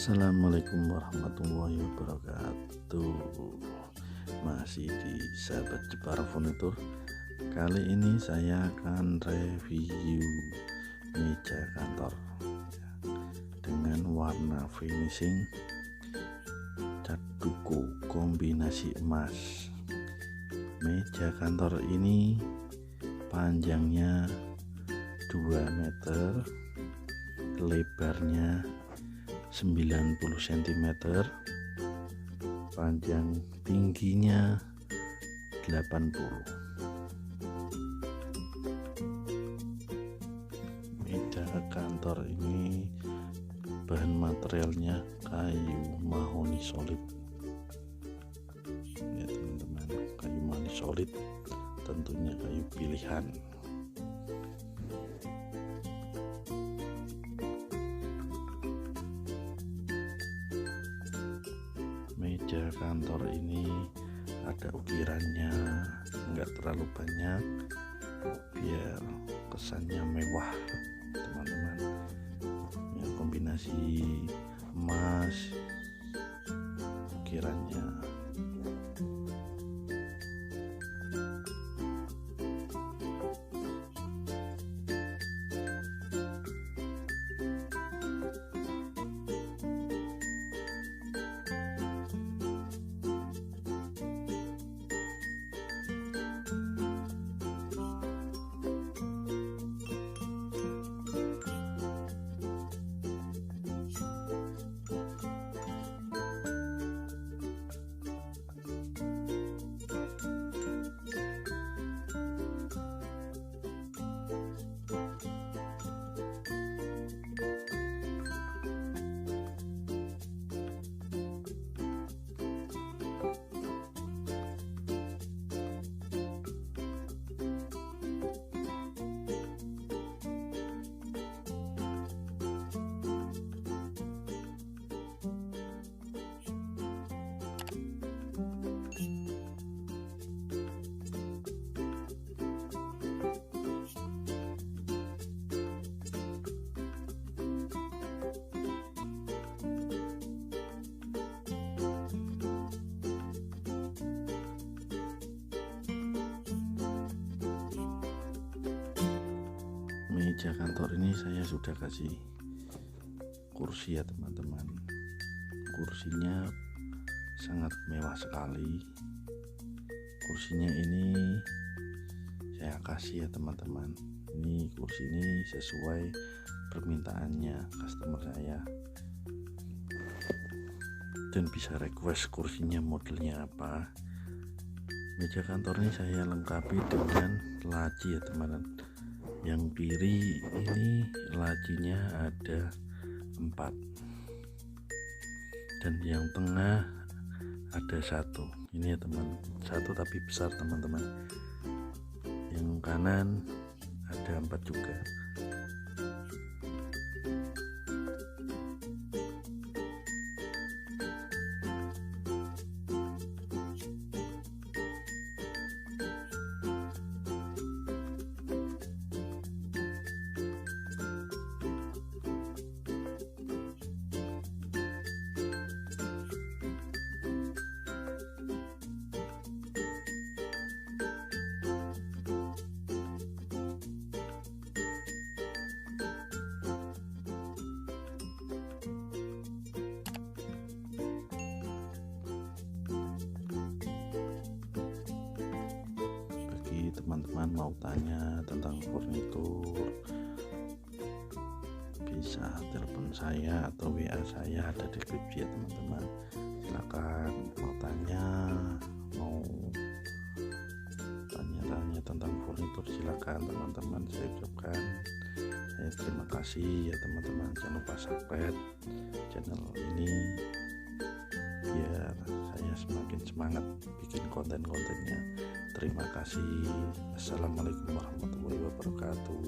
Assalamualaikum warahmatullahi wabarakatuh. Masih di sahabat Jepara Furnitur. Kali ini saya akan review meja kantor dengan warna finishing cat duku kombinasi emas. Meja kantor ini panjangnya 2 meter, lebarnya 90 cm, panjang tingginya 80. Meja kantor ini bahan materialnya kayu mahoni solid ya teman-teman, kayu mahoni solid, tentunya kayu pilihan. Meja kantor ini ada ukirannya, enggak terlalu banyak biar kesannya mewah teman-teman ya, kombinasi emas ukirannya. Meja kantor ini saya sudah kasih kursi ya teman-teman. Kursinya sangat mewah sekali. Kursinya ini saya kasih ya teman-teman. Ini kursi ini sesuai permintaannya customer saya, dan bisa request kursinya modelnya apa. Meja kantor ini saya lengkapi dengan laci ya teman-teman. Yang kiri ini lacinya ada 4, dan yang tengah ada 1. Ini ya teman, 1 tapi besar teman-teman. Yang kanan ada 4 juga. Teman-teman mau tanya tentang furnitur, bisa telepon saya atau WA saya, ada di deskripsi ya teman-teman. Silakan mau tanya, mau tanya-tanya tentang furnitur, silakan teman-teman. Saya ucapkan terima kasih ya teman-teman. Jangan lupa subscribe channel ini biar saya semakin semangat bikin konten-kontennya. Terima kasih. Assalamualaikum warahmatullahi wabarakatuh.